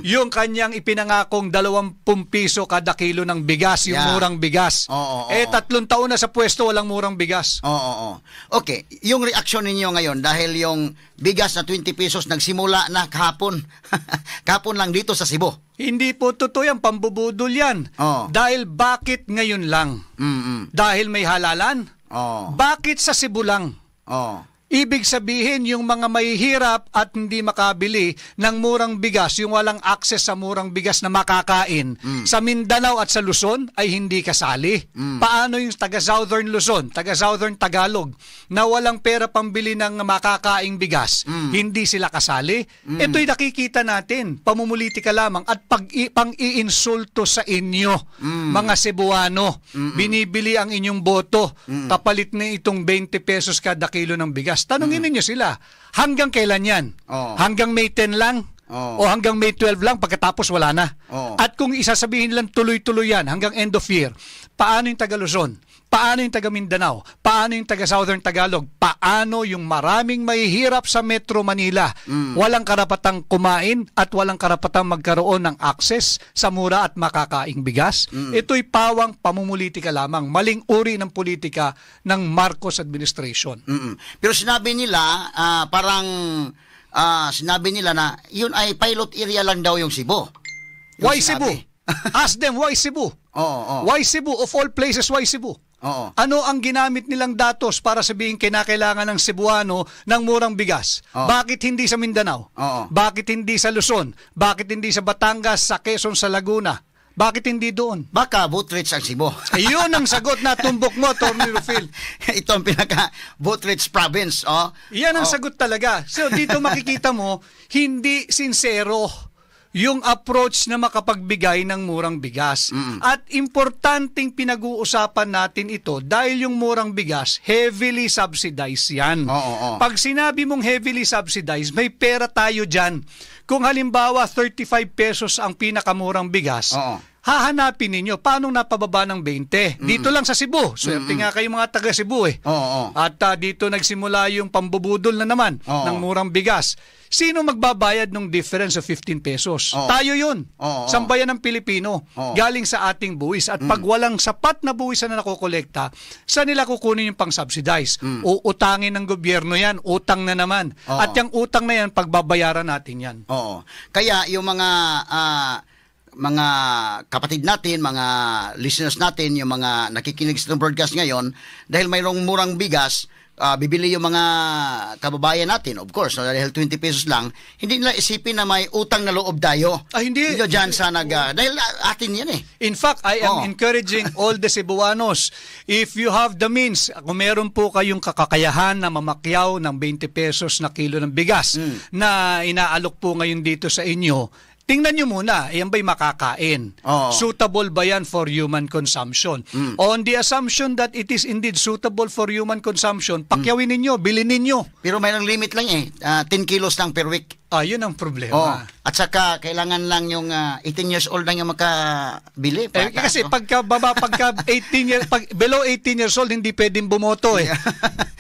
yung kanyang ipinangakong 20 piso kada kilo ng bigas, yung murang bigas. Eh 3 taon na sa pwesto, walang murang bigas. Okay, yung reaksyon ninyo ngayon dahil yung bigas na 20 pesos nagsimula na kahapon. Kahapon lang dito sa Cebu. Hindi po totoo yan, pambubudol yan. Dahil bakit ngayon lang? Dahil may halalan? Bakit sa Cebu lang? Ibig sabihin, yung mga mahihirap at hindi makabili ng murang bigas, yung walang access sa murang bigas na makakain, sa Mindanao at sa Luzon ay hindi kasali. Paano yung taga-Southern Luzon, taga-Southern Tagalog, na walang pera pambili ng makakaing bigas, hindi sila kasali? Ito'y nakikita natin, pamumulitika lamang at pang-iinsulto sa inyo, mga Cebuano. Binibili ang inyong boto, kapalit na itong 20 pesos kada kilo ng bigas. Tanungin ninyo sila, hanggang kailan yan? Hanggang May 10 lang? O hanggang May 12 lang, pagkatapos wala na? At kung isasabihin lang tuloy-tuloy yan hanggang end of year, paano yung taga Luzon? Paano yung taga Mindanao? Paano yung taga Southern Tagalog? Paano yung maraming mahihirap sa Metro Manila? Walang karapatang kumain at walang karapatang magkaroon ng access sa mura at makakaing bigas? Ito'y pawang pamumulitika lamang. Maling uri ng politika ng Marcos administration. Pero sinabi nila, sinabi nila na yun ay pilot area lang daw yung Cebu. Why Cebu? Ask them, why Cebu? Why Cebu? Of all places, why Cebu? Ano ang ginamit nilang datos para sabihin kinakailangan ng Cebuano ng murang bigas? Bakit hindi sa Mindanao? Bakit hindi sa Luzon? Bakit hindi sa Batangas, sa Quezon, sa Laguna? Bakit hindi doon? Baka vote rich ang Cebu. Ayun ang sagot na tumbok mo, Tony Rufil. Ito ang pinaka vote rich province. Yan ang sagot talaga. So dito makikita mo, hindi sincero yung approach na makapagbigay ng murang bigas. At importanteng pinag-uusapan natin ito dahil yung murang bigas, heavily subsidized yan. Pag sinabi mong heavily subsidized, may pera tayo dyan. Kung halimbawa 35 pesos ang pinakamurang bigas, hahanapin ninyo paano napababa ng 20. Dito lang sa Cebu. Swerte nga kayo mga taga Cebu eh. At dito nagsimula yung pambubudol na naman ng murang bigas. Sino magbabayad ng difference of 15 pesos? Tayo yun. Sambayan ng Pilipino. Galing sa ating buwis. At pag walang sapat na buwis na nakokolekta, saan nila kukunin yung pang-subsidize? Uutangin ng gobyerno yan. Utang na naman. At yung utang na yan, pagbabayaran natin yan. Kaya yung mga kapatid natin, mga listeners natin, yung mga nakikinig sa broadcast ngayon, dahil mayroong murang bigas, bibili yung mga kababayan natin, of course, dahil 20 pesos lang, hindi nila isipin na may utang na loob tayo. Hindi. Hindi dyan sa dahil atin yan eh. In fact, I am encouraging all the Cebuanos, if you have the means, kung meron po kayong kakakayahan na mamakyaw ng 20 pesos na kilo ng bigas na inaalok po ngayon dito sa inyo, tingnan nyo muna, yan ba'y makakain? Suitable ba yan for human consumption? On the assumption that it is indeed suitable for human consumption, pakyawin ninyo, bilhin ninyo. Pero mayroong limit lang eh, 10 kilos lang per week. Yun ang problema. At saka, kailangan lang yung 18 years old lang yung makabili. Kasi pagka 18 years, below 18 years old, hindi pwedeng bumoto eh.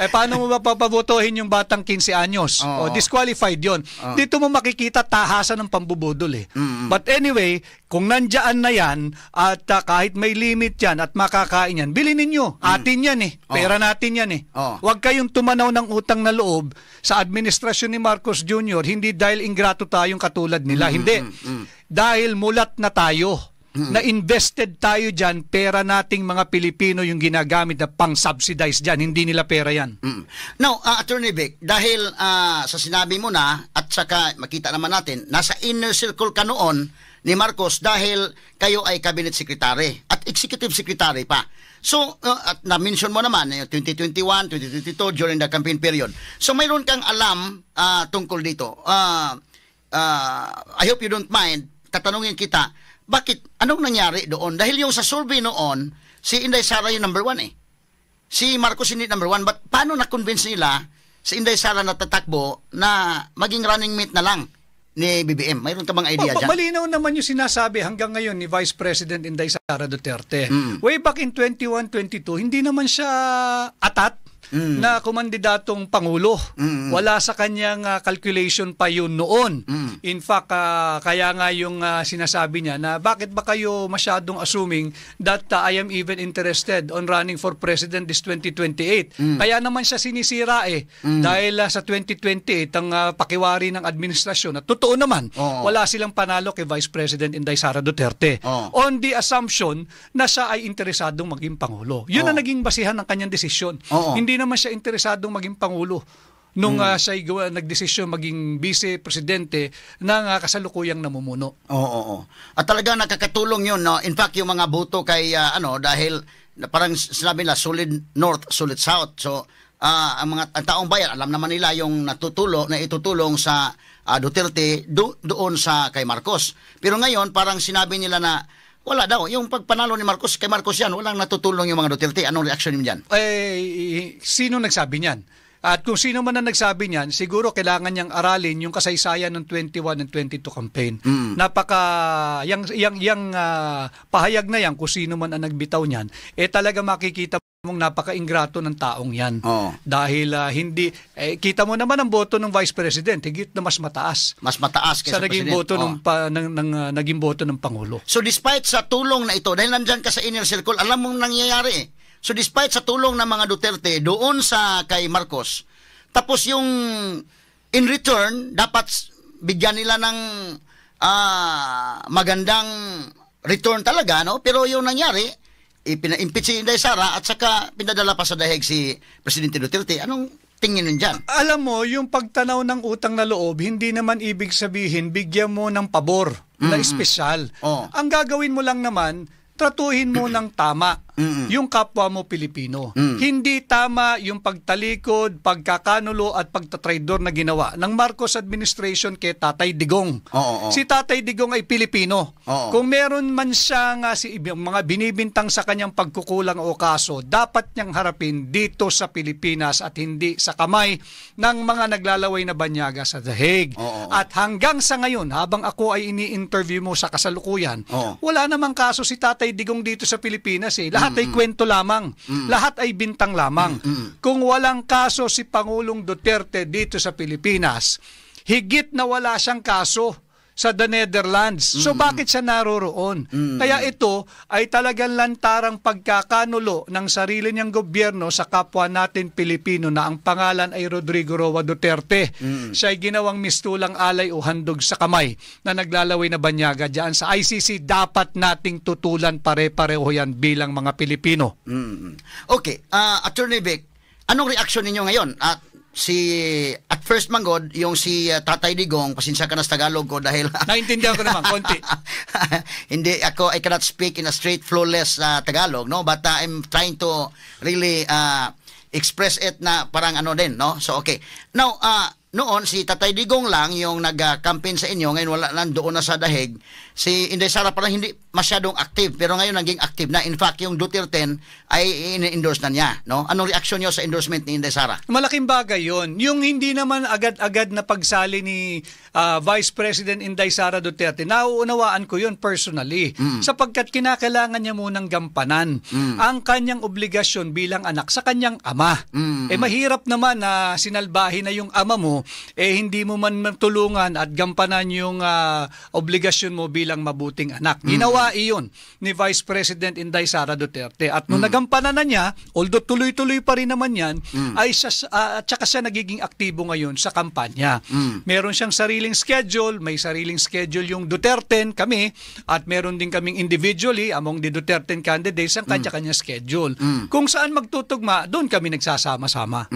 Paano mo ba papabotohin yung batang 15 anyos? Disqualified yon. Dito mo makikita tahasan ng pambubudol eh. But anyway, kung nandyan na yan, at kahit may limit yan at makakain yan, bilhin ninyo. Atin yan eh. Pera natin yan eh. Huwag kayong tumanaw ng utang na loob sa administrasyon ni Marcos Jr., hindi dahil ingrato tayong katulad nila. Hindi. Dahil mulat na tayo. Na invested tayo dyan, pera nating mga Pilipino yung ginagamit na pang-subsidize dyan. Hindi nila pera yan. Now, Attorney Vic, dahil sa sinabi mo na, at saka makita naman natin, nasa inner circle ka noon ni Marcos dahil kayo ay cabinet secretary at executive secretary pa. So, at na-mention mo naman, 2021, 2022, during the campaign period. So, mayroon kang alam tungkol dito. I hope you don't mind, tatanungin kita, bakit? Anong nangyari doon? Dahil yung sa survey noon, si Inday Sara yung number 1 eh. Si Marcos hindi number 1. But paano na-convince nila si Inday Sara na tatakbo na maging running mate na lang ni BBM? Mayroon ka bang idea dyan? Malinaw naman yung sinasabi hanggang ngayon ni Vice President Inday Sara Duterte. Way back in 21-22, hindi naman siya atat. na kumandidatong Pangulo. Wala sa kanyang calculation pa yun noon. In fact, kaya nga yung sinasabi niya na bakit ba kayo masyadong assuming that I am even interested on running for president this 2028. Kaya naman siya sinisira dahil sa 2028 ang pakiwari ng administrasyon at totoo naman, wala silang panalo kay Vice President Inday Sara Duterte. On the assumption na siya ay interesadong maging Pangulo. Yun ang naging basihan ng kanyang desisyon. Hindi naman siya interesadong maging Pangulo nung siya nagdesisyon maging vice-presidente ng kasalukuyang namumuno. Oo. At talaga nakakatulong yun. No? In fact, yung mga boto kay dahil parang sinabi nila solid north, solid south. So, ang taong bayan, alam naman nila yung itutulong sa Duterte doon sa kay Marcos. Pero ngayon, parang sinabi nila na wala daw. Yung pagpanalo ni Marcos, kay Marcos yan, walang natutulong yung mga Duterte. Anong reaction niyo dyan? Sino nagsabi niyan? At kung sino man ang nagsabi niyan, siguro kailangan niyang aralin yung kasaysayan ng 21 and 22 campaign. Yang pahayag na yan, kung sino man ang nagbitaw niyan, talaga makikita mong napaka-ingrato ng taong yan. Dahil kita mo naman ang boto ng Vice President, higit na mas mataas. Mas mataas kaysa sa naging boto naging boto ng Pangulo. So despite sa tulong na ito, dahil nandyan ka sa inner circle, alam mong nangyayari So despite sa tulong ng mga Duterte doon sa kay Marcos, tapos yung in return, dapat bigyan nila ng magandang return talaga, no? Pero yung nangyari, ipina-impeach si Inday Sara at saka pinadala pa sa dahig si Presidente Duterte. Anong tingin nun dyan? Alam mo, yung pagtanaw ng utang na loob, hindi naman ibig sabihin bigyan mo ng pabor na espesyal. Ang gagawin mo lang naman, tratuhin mo ng tama yung kapwa mo Pilipino. Hindi tama yung pagtalikod, pagkakanulo at pagtatraidor na ginawa ng Marcos administration kay Tatay Digong. Si Tatay Digong ay Pilipino. Kung meron man siyang mga binibintang sa kanyang pagkukulang o kaso, dapat niyang harapin dito sa Pilipinas at hindi sa kamay ng mga naglalaway na banyaga sa The Hague. At hanggang sa ngayon, habang ako ay ini-interview mo sa kasalukuyan, wala namang kaso si Tatay Digong dito sa Pilipinas. Lahat ay kwento lamang. Lahat ay bintang lamang. Kung walang kaso si Pangulong Duterte dito sa Pilipinas, higit na wala siyang kaso sa the Netherlands. So bakit siya naroroon? Kaya ito ay talagang lantarang pagkakanulo ng sarili niyang gobyerno sa kapwa natin Pilipino na ang pangalan ay Rodrigo Roa Duterte. Siya ay ginawang mistulang alay o handog sa kamay na naglalaway na banyaga diyan sa ICC. Dapat nating tutulan pare-pareho yan bilang mga Pilipino. Okay, Attorney Vic, anong reaksyon ninyo ngayon? At first manggod, yung si Tatay Digong, pasensya ka na sa Tagalog ko dahil naintindihan ko naman konti. Hindi ako, I cannot speak in a straight flawless Tagalog, no, but I'm trying to really express it na parang ano din, no. So okay, now noon si Tatay Digong lang yung nag-campaign sa inyo, ngayon wala, nandoon na sa dahig. Si Inday Sara parang hindi masyadong active, pero ngayon naging active na. In fact, yung Duterte ay in-endorse na niya, no? Anong reaksyon niyo sa endorsement ni Inday Sara? Malaking bagay yon. Yung hindi naman agad-agad na pagsali ni Vice President Inday Sara Duterte, nauunawaan ko yon personally, sapagkat kinakailangan niya munang gampanan ang kanyang obligasyon bilang anak sa kanyang ama. Mahirap naman na sinalbahin na yung ama mo, hindi mo man matulungan at gampanan yung obligasyon mo bilang mabuting anak. Ginawa iyon ni Vice President Inday Sara Duterte. At nung nagampanan na niya, although tuloy-tuloy pa rin naman yan, ay at saka siya nagiging aktibo ngayon sa kampanya. Meron siyang sariling schedule, may sariling schedule yung Duterte, kami, at meron din kaming individually among the Duterte candidates ang kanya-kanya schedule. Kung saan magtutugma, doon kami nagsasama-sama.